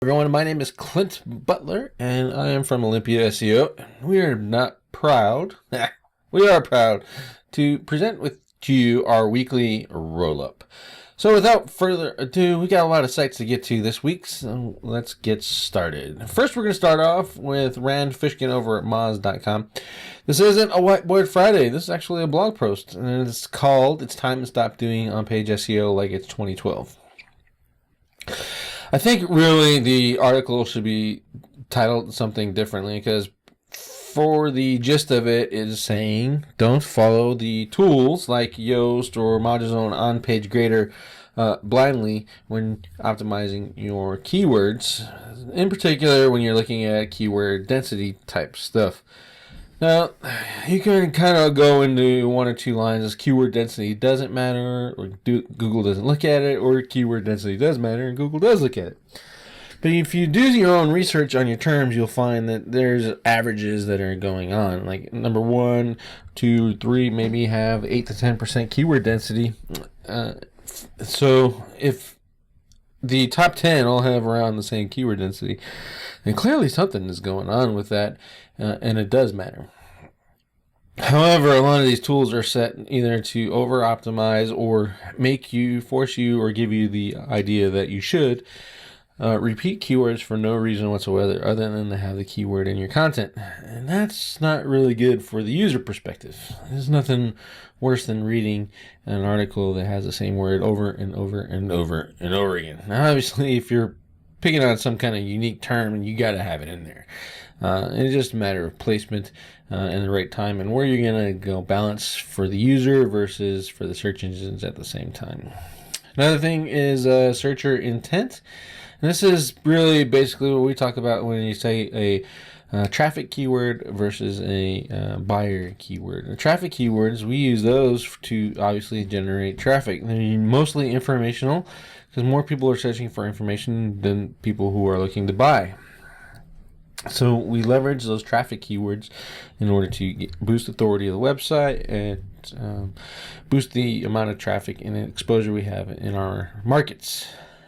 Everyone, my name is Clint Butler, and I am from Olympia SEO. We are not proud, we are proud to present with you our weekly roll-up. So without further ado, we got a lot of sites to get to this week, so let's get started. First, we're going to start off with Rand Fishkin over at Moz.com. This isn't a Whiteboard Friday. This is actually a blog post, and it's called "It's Time to Stop Doing On-Page SEO Like It's 2012." I think really the article should be titled something differently, because for the gist of it is saying don't follow the tools like Yoast or ModuZone on-page grader blindly when optimizing your keywords, in particular when you're looking at keyword density type stuff. Now, you can kind of go into one or two lines as keyword density doesn't matter, or Google doesn't look at it, or keyword density does matter and Google does look at it. But if you do your own research on your terms, you'll find that there's averages that are going on. Like number 1, 2, 3 maybe have 8 to 10% keyword density. So if the top 10 all have around the same keyword density, then clearly something is going on with that, and it does matter. However, a lot of these tools are set either to over-optimize or force you or give you the idea that you should repeat keywords for no reason whatsoever other than to have the keyword in your content. And that's not really good for the user perspective. There's nothing worse than reading an article that has the same word over and over and over and over again. Now, obviously, if you're picking on some kind of unique term, you got to have it in there. It's just a matter of placement and the right time and where you're going to go balance for the user versus for the search engines at the same time. Another thing is searcher intent. And this is really basically what we talk about when you say a traffic keyword versus a buyer keyword. The traffic keywords, we use those to obviously generate traffic. They're mostly informational because more people are searching for information than people who are looking to buy. So we leverage those traffic keywords in order to boost authority of the website and boost the amount of traffic and exposure we have in our markets.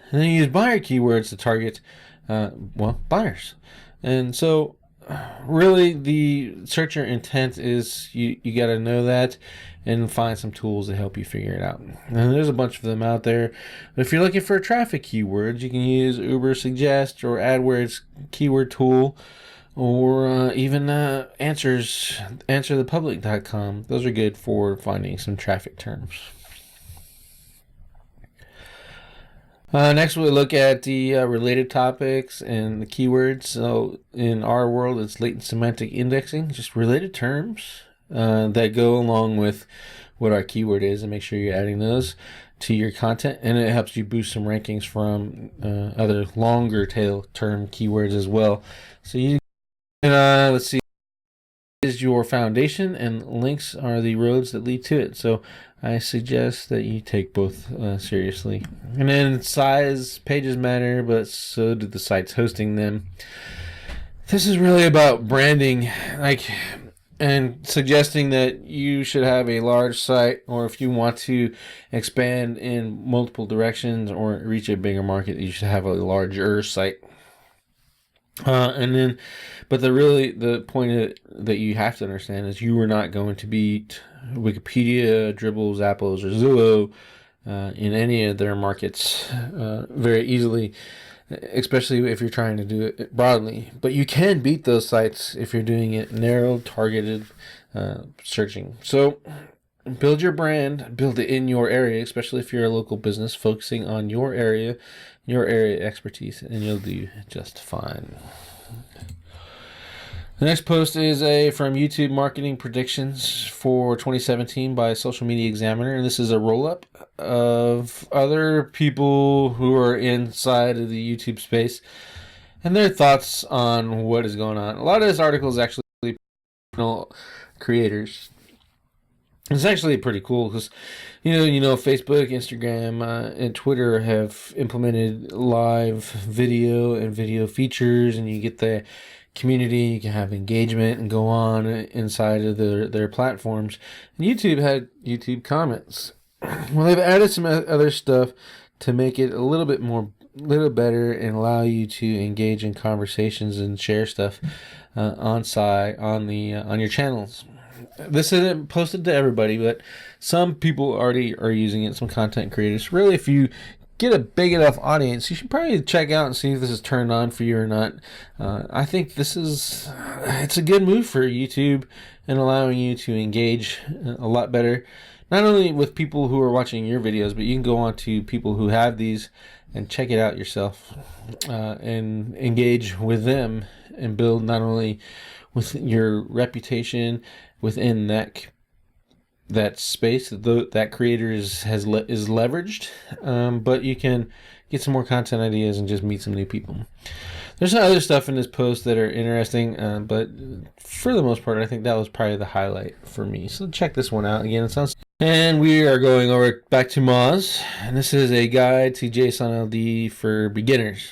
And then you use buyer keywords to target, buyers. And so really the searcher intent is you got to know that and find some tools to help you figure it out. And there's a bunch of them out there. But if you're looking for traffic keywords, you can use Uber Suggest or AdWords keyword tool, or even answerthepublic.com. Those are good for finding some traffic terms. Next, we'll look at the related topics and the keywords. So in our world, it's latent semantic indexing, just related terms that go along with what our keyword is, and make sure you're adding those to your content. And it helps you boost some rankings from other longer tail term keywords as well. So you can, let's see, is your foundation, and links are the roads that lead to it. So I suggest that you take both seriously. And then size, pages matter, but so do the sites hosting them. This is really about branding, and suggesting that you should have a large site, or if you want to expand in multiple directions or reach a bigger market, you should have a larger site. But the point that you have to understand is you are not going to beat Wikipedia, Dribble, Zappos, or Zillow in any of their markets very easily, especially if you're trying to do it broadly. But you can beat those sites if you're doing it narrow, targeted searching. So build your brand, build it in your area, especially if you're a local business, focusing on your area expertise, and you'll do just fine. The next post is from YouTube Marketing Predictions for 2017 by Social Media Examiner, and this is a roll-up of other people who are inside of the YouTube space and their thoughts on what is going on. A lot of this article is actually personal creators. It's actually pretty cool because, Facebook, Instagram, and Twitter have implemented live video and video features, and you get the community, you can have engagement and go on inside of their platforms. And YouTube had YouTube comments. Well, they've added some other stuff to make it a little bit more little better and allow you to engage in conversations and share stuff on your channels. This isn't posted to everybody, but some people already are using it, some content creators. Really, if you get a big enough audience, you should probably check out and see if this is turned on for you or not. I think it's a good move for YouTube and allowing you to engage a lot better, not only with people who are watching your videos, but you can go on to people who have these and check it out yourself and engage with them and build not only with your reputation within that space that creator is leveraged, but you can get some more content ideas and just meet some new people. There's some other stuff in this post that are interesting, but for the most part, I think that was probably the highlight for me. So check this one out. Again, it sounds. And we are going over back to Moz, and this is a guide to JSON-LD for beginners.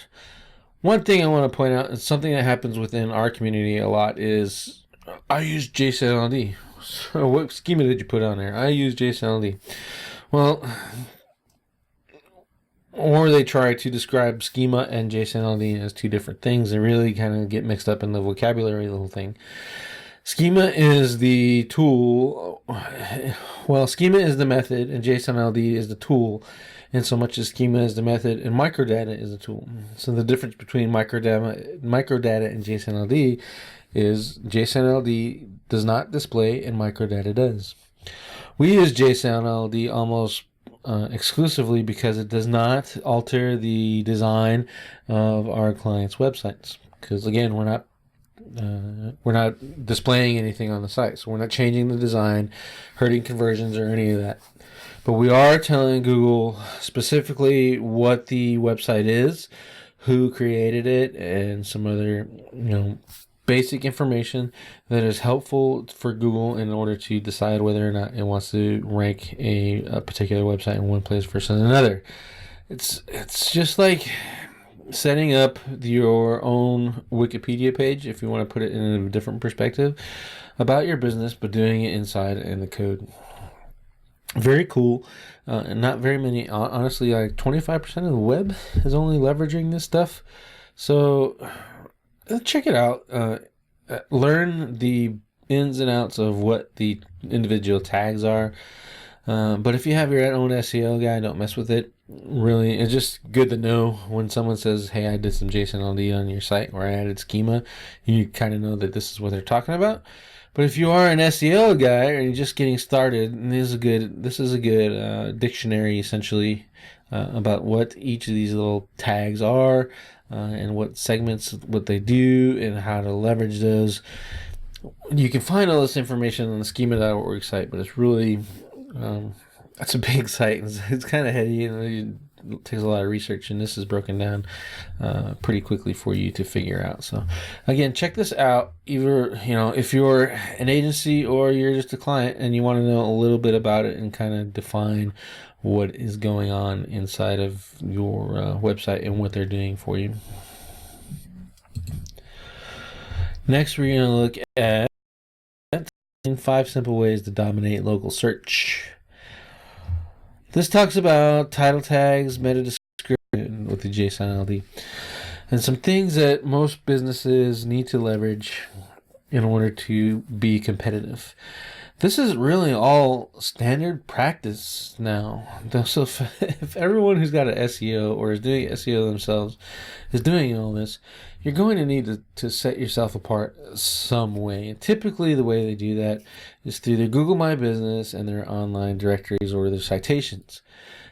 One thing I want to point out, and something that happens within our community a lot, is I use JSON-LD. So what schema did you put on there? I use JSON-LD. Well, or they try to describe schema and JSON-LD as two different things and really kind of get mixed up in the vocabulary little thing. Schema is the tool. Well, schema is the method and JSON-LD is the tool, in so much as schema is the method and microdata is the tool. So the difference between microdata and JSON-LD is JSON-LD does not display and microdata does. We use JSON-LD almost exclusively because it does not alter the design of our clients' websites. Because again, we're not displaying anything on the site, so we're not changing the design, hurting conversions or any of that. But we are telling Google specifically what the website is, who created it, and some other basic information that is helpful for Google in order to decide whether or not it wants to rank a particular website in one place versus another. It's just like setting up your own Wikipedia page, if you want to put it in a different perspective, about your business, but doing it inside in the code. Very cool. And not very many, honestly, like 25% of the web is only leveraging this stuff. So check it out. Learn the ins and outs of what the individual tags are. But if you have your own SEO guy, don't mess with it. Really, it's just good to know when someone says, hey, I did some JSON-LD on your site, or I added schema. You kind of know that this is what they're talking about. But if you are an SEO guy or you're just getting started, this is a good dictionary, essentially, about what each of these little tags are, and what segments, what they do, and how to leverage those. You can find all this information on the schema.org site, but it's really that's a big site. It's kind of heady, and it takes a lot of research, and this is broken down pretty quickly for you to figure out. So again, check this out. Either if you're an agency or you're just a client and you want to know a little bit about it and kind of define what is going on inside of your website and what they're doing for you. Next, we're going to look at 5 simple ways to dominate local search. This talks about title tags, meta description with the JSON-LD, and some things that most businesses need to leverage in order to be competitive. This is really all standard practice now. So if everyone who's got an SEO or is doing SEO themselves is doing all this, you're going to need to set yourself apart some way. And typically the way they do that is through their Google My Business and their online directories or their citations.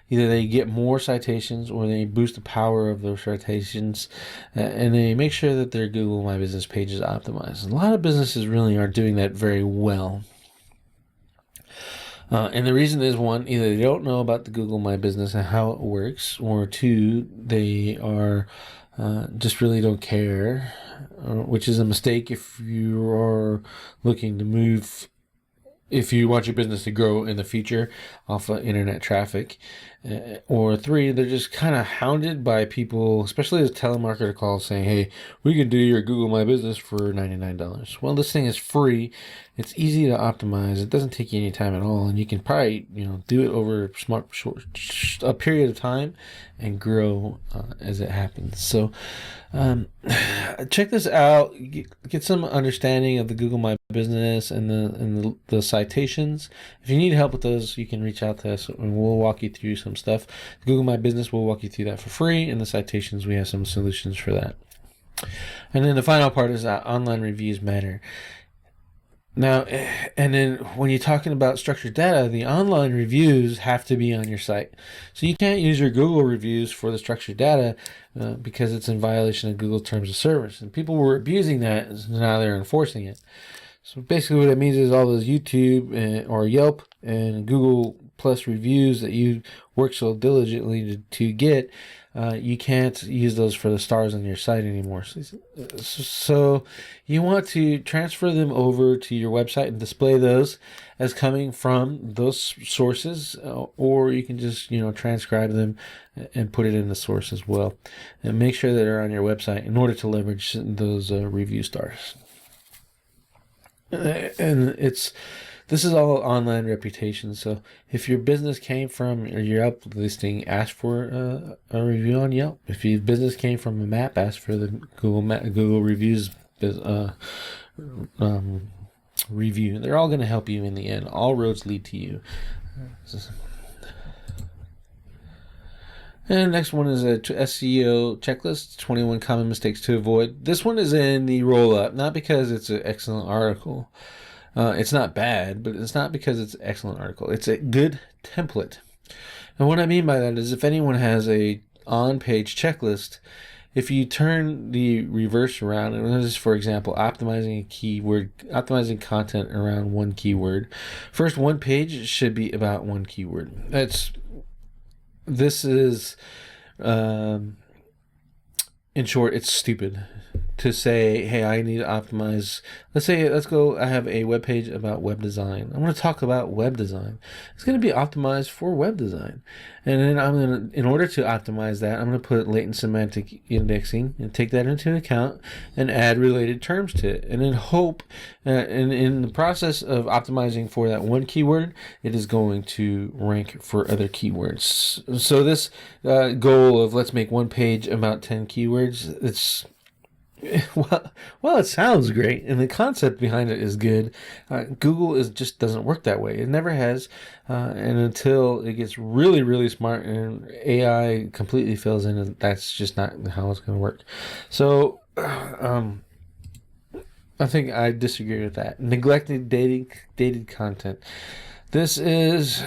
Either they get more citations or they boost the power of those citations, and they make sure that their Google My Business page is optimized. A lot of businesses really aren't doing that very well. And the reason is, one, either they don't know about the Google My Business and how it works, or two, they are just really don't care, which is a mistake if you are looking to move if you want your business to grow in the future off of internet traffic. Or 3, they're just kind of hounded by people, especially as telemarketer calls saying, hey, we can do your Google My Business for $99. Well, this thing is free. It's easy to optimize. It doesn't take you any time at all. And you can probably, do it over a period of time and grow as it happens. So check this out. Get some understanding of the Google My Business and the citations. If you need help with those, you can reach out to us and we'll walk you through some stuff. Google My Business will walk you through that for free, and the citations, we have some solutions for that. And then the final part is that online reviews matter. Now, and then when you're talking about structured data, the online reviews have to be on your site. So you can't use your Google reviews for the structured data because it's in violation of Google Terms of Service. And people were abusing that, and now they're enforcing it. So basically what it means is all those YouTube or Yelp and Google Plus reviews that you work so diligently to get, you can't use those for the stars on your site anymore. So you want to transfer them over to your website and display those as coming from those sources, or you can just transcribe them and put it in the source as well, and make sure that they're on your website in order to leverage those review stars. And this is all online reputation. So if your business came from your Yelp listing, ask for a review on Yelp. If your business came from a map, ask for the Google reviews review. They're all going to help you in the end. All roads lead to you. And next one is a SEO checklist, 21 common mistakes to avoid. This one is in the roll-up, not because it's an excellent article. It's not bad, but it's not because it's an excellent article. It's a good template. And what I mean by that is if anyone has a on-page checklist, if you turn the reverse around, and this is, for example, optimizing content around one keyword. First, one page should be about one keyword. This is, in short, it's stupid to say, hey, I need to optimize. I have a web page about web design. I want to talk about web design. It's going to be optimized for web design. And then in order to optimize that, I'm going to put latent semantic indexing and take that into account and add related terms to it. And then hope, and in the process of optimizing for that one keyword, it is going to rank for other keywords. So this goal of let's make one page about 10 keywords, well, it sounds great, and the concept behind it is good. Google just doesn't work that way. It never has, and until it gets really, really smart and AI completely fills in, that's just not how it's going to work. So, I think I disagree with that. Neglected dated content. This is,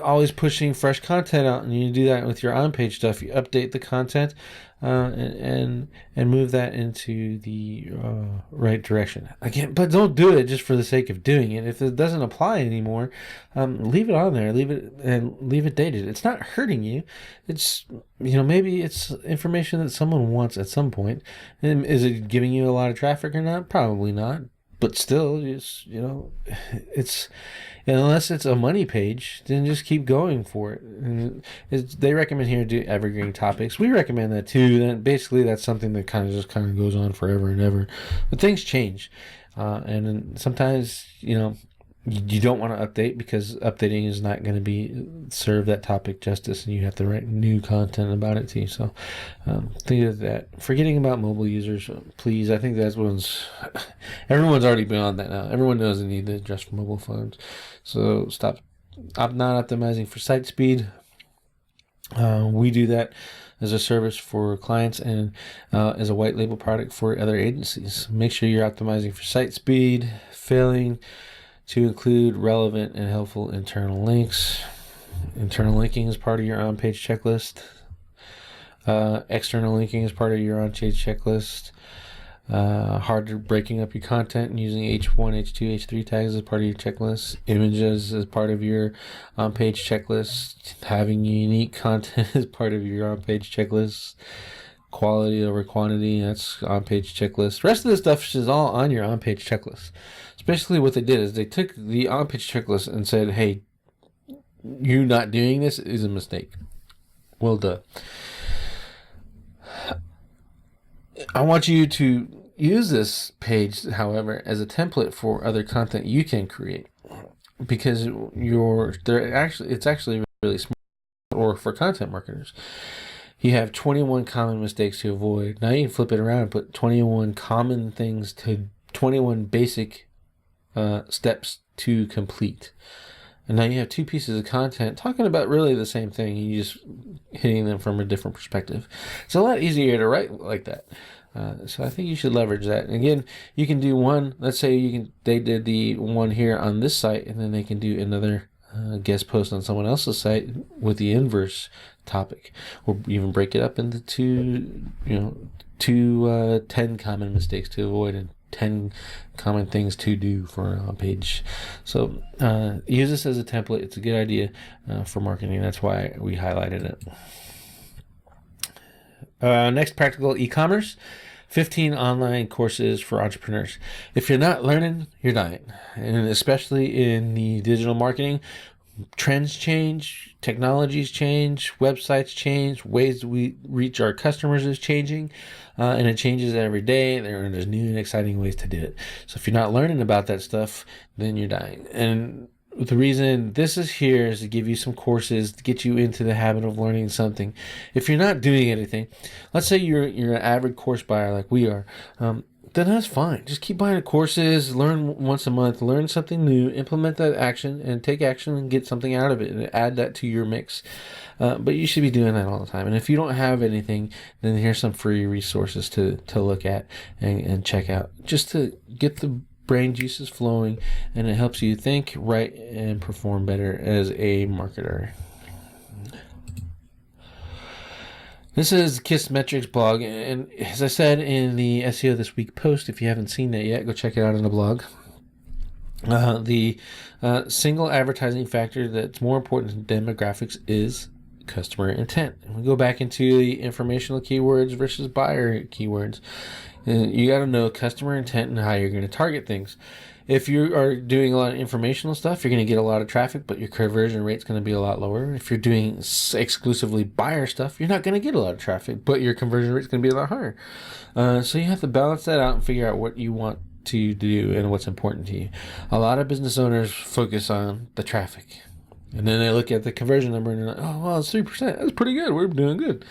always pushing fresh content out, and you do that with your on-page stuff. You update the content and move that into the right direction. Again, but don't do it just for the sake of doing it. If it doesn't apply anymore, leave it on there. Leave it dated. It's not hurting you. It's maybe it's information that someone wants at some point. And is it giving you a lot of traffic or not? Probably not. But still, it's unless it's a money page, then just keep going for it. And they recommend here to do evergreen topics. We recommend that too. Then basically, that's something that kind of goes on forever and ever. But things change, and then sometimes you don't want to update because updating is not going to serve that topic justice, and you have to write new content about it too. So think of that. Forgetting about mobile users, please. I think everyone's already beyond that now. Everyone knows they need to adjust for mobile phones. So stop not optimizing for site speed. We do that as a service for clients and as a white label product for other agencies. Make sure you're optimizing for site speed, failing to include relevant and helpful internal links. Internal linking is part of your on-page checklist. External linking is part of your on-page checklist. Hard breaking up your content and using H1, H2, H3 tags as part of your checklist. Images as part of your on-page checklist. Having unique content as part of your on-page checklist. Quality over quantity, that's on-page checklist. The rest of this stuff is all on your on-page checklist. Especially what they did is they took the on-page checklist and said, hey, you not doing this is a mistake. Well done. I want you to use this page, however, as a template for other content you can create, because it's actually really smart. Or for content marketers, you have 21 common mistakes to avoid. Now you can flip it around and put 21 basic steps to complete. And now you have two pieces of content talking about really the same thing. You just hitting them from a different perspective. It's a lot easier to write like that. So I think you should leverage that. And again, you can do one. Let's say they did the one here on this site, and then they can do another guest post on someone else's site with the inverse topic, or even break it up into two 10 common mistakes to avoid and 10 common things to do for a page. So use this as a template. It's a good idea for marketing. That's why we highlighted it. Next, practical e-commerce. 15 online courses for entrepreneurs. If you're not learning, you're dying. And especially in the digital marketing, trends change, technologies change, websites change, ways we reach our customers is changing, and it changes every day. There's new and exciting ways to do it. So if you're not learning about that stuff, then you're dying. And the reason this is here is to give you some courses to get you into the habit of learning something. If you're not doing anything, let's say you're an avid course buyer like we are, then that's fine. Just keep buying courses, learn once a month, learn something new, implement that action, and take action and get something out of it and add that to your mix. But you should be doing that all the time. And if you don't have anything, then here's some free resources to look at and check out, just to get the brain juices flowing, and it helps you think, write, and perform better as a marketer. This is Kissmetrics Blog, and as I said in the SEO This Week post, if you haven't seen that yet, go check it out on the blog. The single advertising factor that's more important than demographics is customer intent. And we go back into the informational keywords versus buyer keywords. You got to know customer intent and how you're going to target things. If you are doing a lot of informational stuff, you're going to get a lot of traffic, but your conversion rate's going to be a lot lower. If you're doing exclusively buyer stuff, you're not going to get a lot of traffic, but your conversion rate's going to be a lot higher. So you have to balance that out and figure out what you want to do and what's important to you. A lot of business owners focus on the traffic, and then they look at the conversion number and they're like, oh, well, it's 3%. That's pretty good. We're doing good.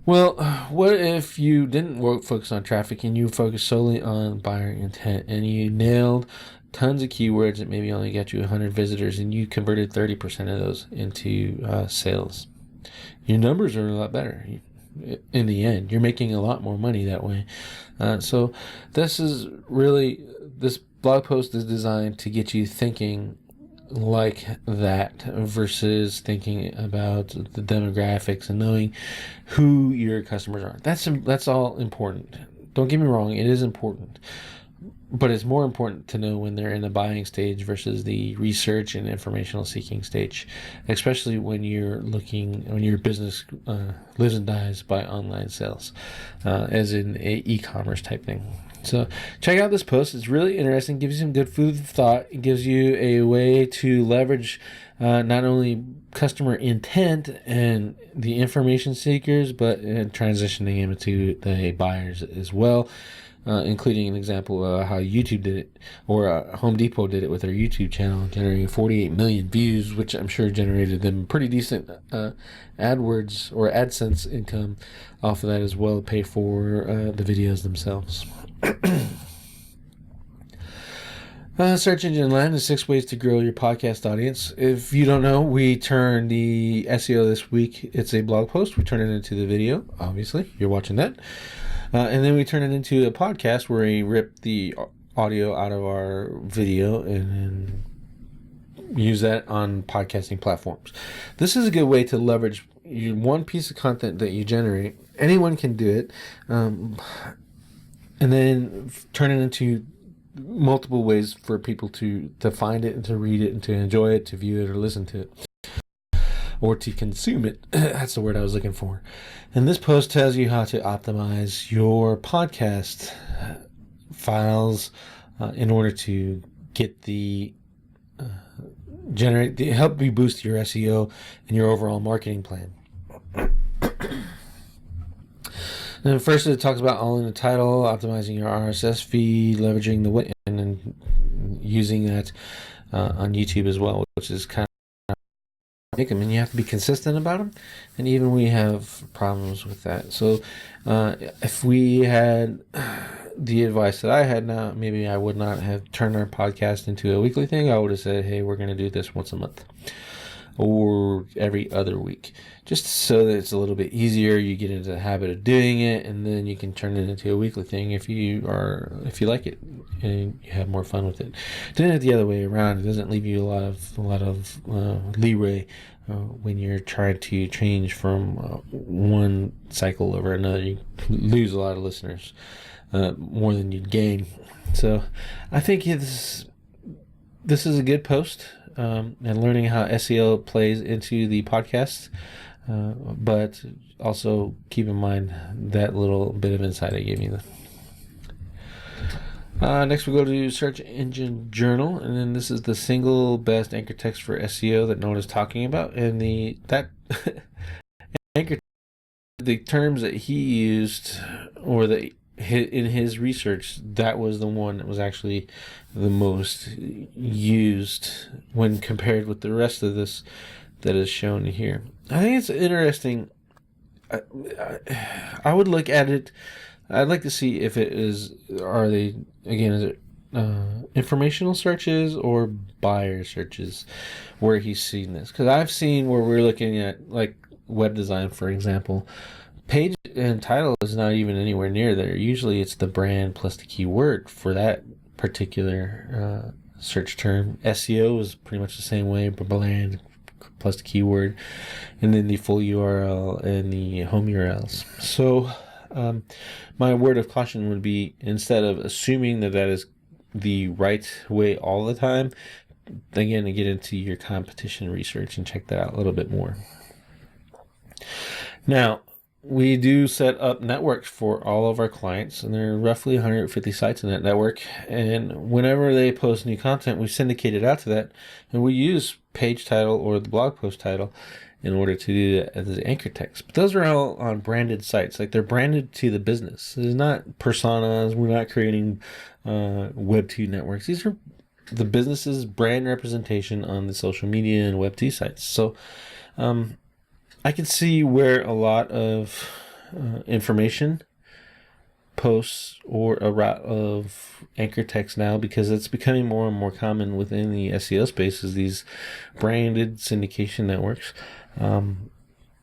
Well, what if you didn't focus on traffic and you focused solely on buyer intent, and you nailed tons of keywords that maybe only got you 100 visitors, and you converted 30% of those into sales? Your numbers are a lot better. In the end, you're making a lot more money that way. So this blog post is designed to get you thinking like that versus thinking about the demographics and knowing who your customers are. That's all important. Don't get me wrong, it is important, but it's more important to know when they're in the buying stage versus the research and informational seeking stage, especially when your business lives and dies by online sales, as in a e-commerce type thing. So check out this post. It's really interesting. Gives you some good food for thought. It gives you a way to leverage not only customer intent and the information seekers, but transitioning into the buyers as well, including an example of how YouTube did it, or Home Depot did it with their YouTube channel, generating 48 million views, which I'm sure generated them pretty decent AdWords or AdSense income off of that as well, to pay for the videos themselves. Search engine land is 6 ways to grow your podcast audience. If you don't know, we turn the SEO This Week, it's a blog post, we turn it into the video, obviously, you're watching that. And then we turn it into a podcast where we rip the audio out of our video and use that on podcasting platforms. This is a good way to leverage one piece of content that you generate. Anyone can do it. And then turn it into multiple ways for people to find it and to read it and to enjoy it, to view it or listen to it, or to consume it. That's the word I was looking for. And this post tells you how to optimize your podcast files, in order to get help you boost your SEO and your overall marketing plan. And first, it talks about all in the title, optimizing your RSS feed, leveraging the and then using that on YouTube as well, which is kind of make them, and you have to be consistent about them. And even we have problems with that. So, if we had the advice that I had now, maybe I would not have turned our podcast into a weekly thing. I would have said, hey, we're going to do this once a month or every other week, just so that it's a little bit easier. You get into the habit of doing it, and then you can turn it into a weekly thing if you like it and you have more fun with it. Doing it the other way around, it doesn't leave you a lot of leeway when you're trying to change from one cycle over another. You lose a lot of listeners, more than you'd gain. So I think this is a good post. And learning how SEO plays into the podcast, but also keep in mind that little bit of insight I gave you. Next we go to Search Engine Journal, and then this is the single best anchor text for SEO that no one is talking about, and that anchor, the terms that he used, or the in his research, that was the one that was actually the most used when compared with the rest of this that is shown here. I think it's interesting. I would look at it. I'd like to see if is it informational searches or buyer searches where he's seen this, because I've seen where we're looking at like web design, for example. Page and title is not even anywhere near there. Usually it's the brand plus the keyword for that particular search term. SEO is pretty much the same way, but brand plus the keyword, and then the full URL and the home URLs. So my word of caution would be, instead of assuming that is the right way all the time, again, to get into your competition research and check that out a little bit more. Now, we do set up networks for all of our clients, and there are roughly 150 sites in that network. And whenever they post new content, we syndicate it out to that, and we use page title or the blog post title in order to do that as the anchor text. But those are all on branded sites, like they're branded to the business. It's not personas. We're not creating Web2 networks. These are the business's brand representation on the social media and Web2 sites. So, I can see where a lot of information posts or a lot of anchor text now, because it's becoming more and more common within the SEO space, is these branded syndication networks,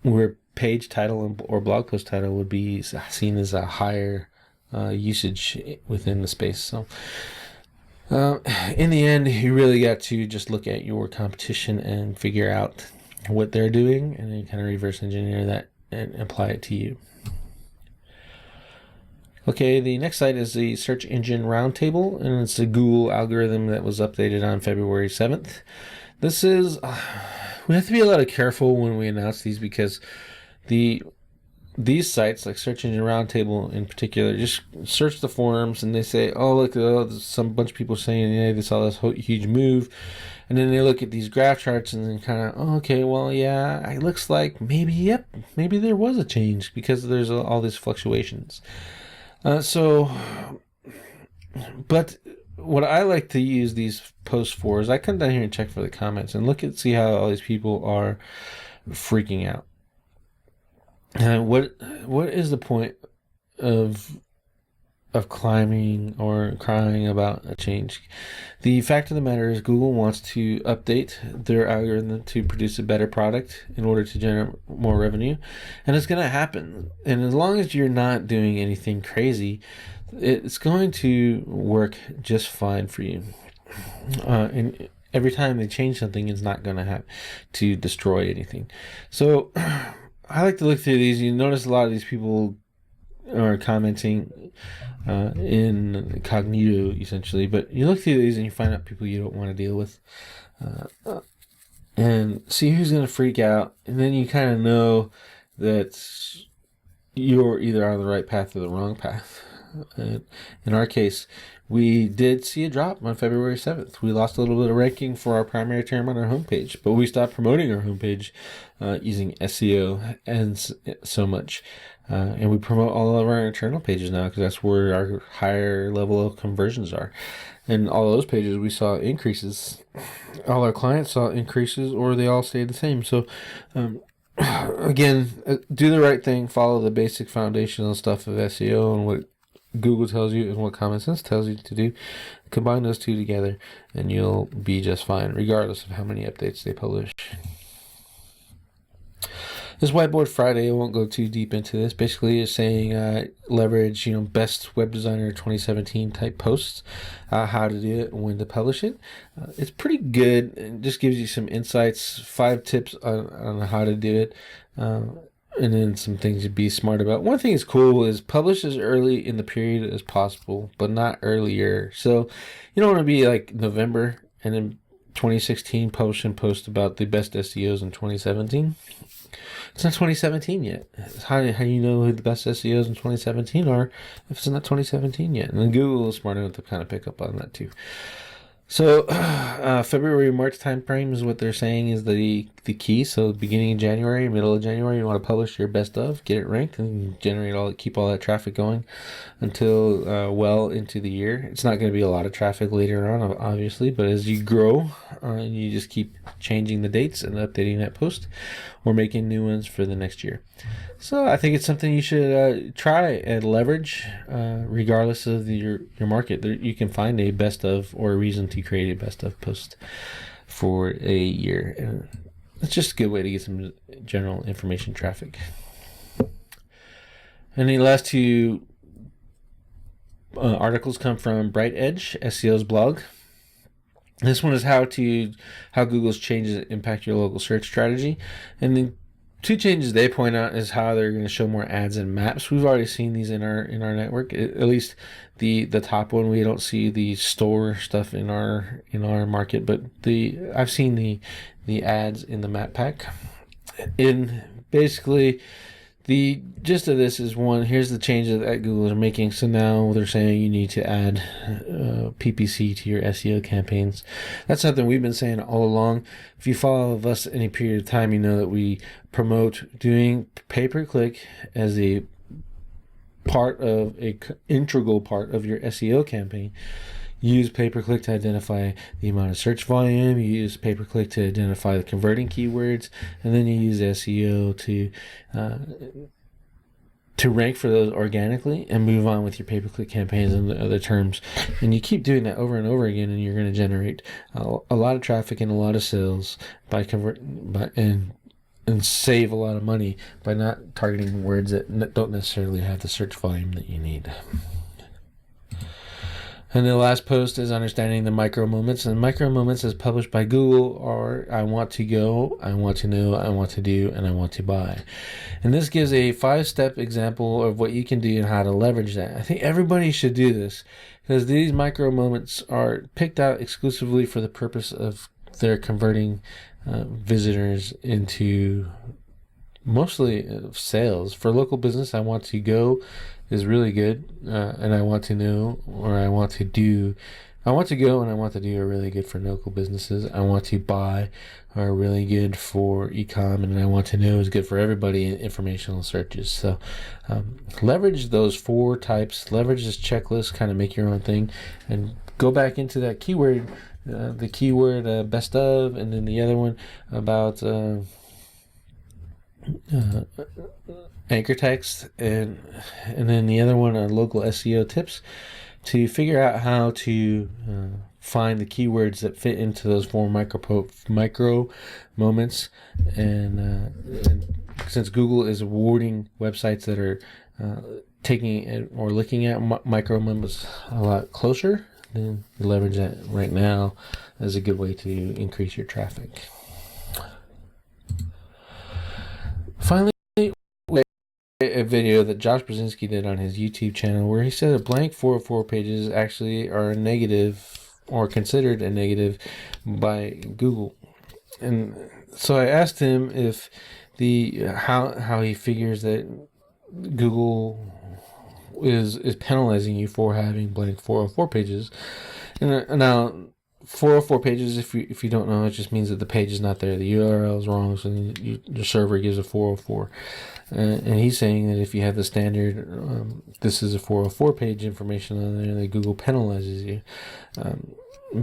where page title or blog post title would be seen as a higher usage within the space. So in the end, you really got to just look at your competition and figure out what they're doing, and then kind of reverse engineer that and apply it to you. Okay, the next site is the Search Engine Roundtable, and it's a Google algorithm that was updated on February 7th. This is, we have to be a lot careful when we announce these, because these sites, like Search Engine Roundtable in particular, just search the forums and they say, oh, look, some bunch of people saying, yeah, they saw this huge move. And then they look at these graph charts and then kind of, oh, okay, well, yeah, it looks like maybe there was a change, because there's all these fluctuations. But what I like to use these posts for is I come down here and check for the comments and see how all these people are freaking out. What is the point of climbing or crying about a change? The fact of the matter is, Google wants to update their algorithm to produce a better product in order to generate more revenue, and it's going to happen. And as long as you're not doing anything crazy, it's going to work just fine for you. And every time they change something, it's not going to have to destroy anything. So I like to look through these. You notice a lot of these people are commenting incognito, essentially, but you look through these and you find out people you don't want to deal with, and see who's going to freak out, and then you kind of know that you're either on the right path or the wrong path. In our case, we did see a drop on February 7th. We lost a little bit of ranking for our primary term on our homepage, but we stopped promoting our homepage using SEO and so much. And we promote all of our internal pages now because that's where our higher level of conversions are. And all those pages we saw increases. All our clients saw increases, or they all stayed the same. So, again, do the right thing, follow the basic foundational stuff of SEO and what Google tells you and what common sense tells you to do. Combine those two together and you'll be just fine, regardless of how many updates they publish. This Whiteboard Friday, I won't go too deep into this. Basically, is saying leverage, best web designer 2017 type posts, how to do it, and when to publish it. It's pretty good. It just gives you some insights, 5 tips on how to do it, and then some things to be smart about. One thing that's cool is publish as early in the period as possible, but not earlier. So you don't want to be like November and then 2016 publish and post about the best SEOs in 2017. It's not 2017 yet. How do you know who the best SEOs in 2017 are if it's not 2017 yet? And Google is smart enough to kind of pick up on that too. So February-March time frame is what they're saying is the key. So beginning of January, middle of January, you want to publish your best of, get it ranked, and keep all that traffic going until well into the year. It's not going to be a lot of traffic later on, obviously, but as you grow, you just keep changing the dates and updating that post or making new ones for the next year. So I think it's something you should try and leverage, regardless of your market. You can find a best of or a reason to create a best of post for a year. And it's just a good way to get some general information traffic. And the last 2 articles come from Bright Edge, SEO's blog. This one is how Google's changes impact your local search strategy. And the 2 changes they point out is how they're going to show more ads and maps. We've already seen these in our network. At least the top one, we don't see the store stuff in our market, but I've seen the ads in the map pack. In basically, the gist of this is, one, here's the changes that Google is making. So now they're saying you need to add PPC to your SEO campaigns. That's something we've been saying all along. If you follow us any period of time, you know that we promote doing pay-per-click as a integral part of your SEO campaign. You use pay-per-click to identify the amount of search volume. You use pay-per-click to identify the converting keywords, and then you use SEO to rank for those organically and move on with your pay-per-click campaigns and other terms. And you keep doing that over and over again, and you're going to generate a lot of traffic and a lot of sales and save a lot of money by not targeting words that don't necessarily have the search volume that you need. And the last post is understanding the micro moments. And micro moments is published by Google are I want to go, I want to know, I want to do, and I want to buy. And this gives a 5-step example of what you can do and how to leverage that. I think everybody should do this because these micro moments are picked out exclusively for the purpose of their converting visitors into mostly sales. For local business, I want to go is really good, and I want to know, or I want to do. I want to go and I want to do are really good for local businesses. I want to buy are really good for e-com, and I want to know is good for everybody in informational searches. So leverage those 4 types, leverage this checklist, kind of make your own thing, and go back into that keyword, the keyword best of, and then the other one about anchor text, and then the other one on local SEO tips to figure out how to find the keywords that fit into those 4 micro moments. And since Google is awarding websites that are taking it or looking at micro moments a lot closer, then you leverage that right now as a good way to increase your traffic. Finally, a video that Josh Brzezinski did on his YouTube channel where he said a blank 404 pages actually are a negative or considered a negative by Google. And so I asked him if how he figures that Google is penalizing you for having blank 404 pages. And now 404 pages, if you don't know, it just means that the page is not there. The URL is wrong, so your server gives a 404. And he's saying that if you have the standard, this is a 404 page information on there, that Google penalizes you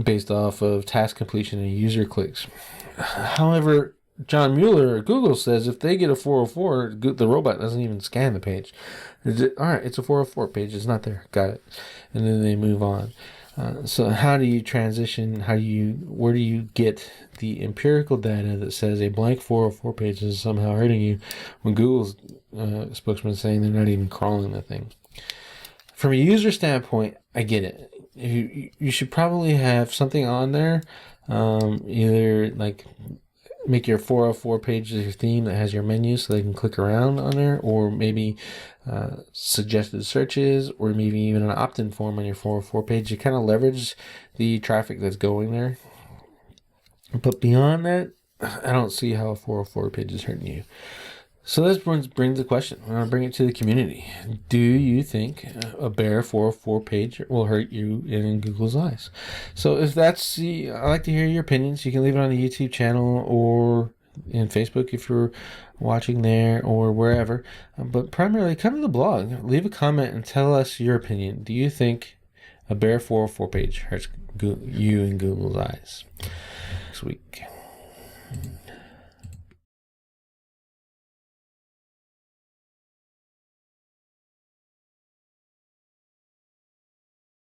based off of task completion and user clicks. However, John Mueller at Google says if they get a 404, the robot doesn't even scan the page. All right, it's a 404 page. It's not there. Got it. And then they move on. So how do you transition? Where do you get the empirical data that says a blank 404 page is somehow hurting you when Google's spokesman is saying they're not even crawling the thing? From a user standpoint, I get it. You should probably have something on there, either like make your 404 page your theme that has your menu so they can click around on there, or maybe suggested searches, or maybe even an opt-in form on your 404 page. You kind of leverage the traffic that's going there. But beyond that, I don't see how a 404 page is hurting you. So this brings the question. I'm going to bring it to the community. Do you think a bare 404 page will hurt you in Google's eyes? So if that's I'd like to hear your opinions. You can leave it on the YouTube channel or in Facebook if you're watching there, or wherever. But primarily, come to the blog. Leave a comment and tell us your opinion. Do you think a bare 404 page hurts you in Google's eyes? Next week.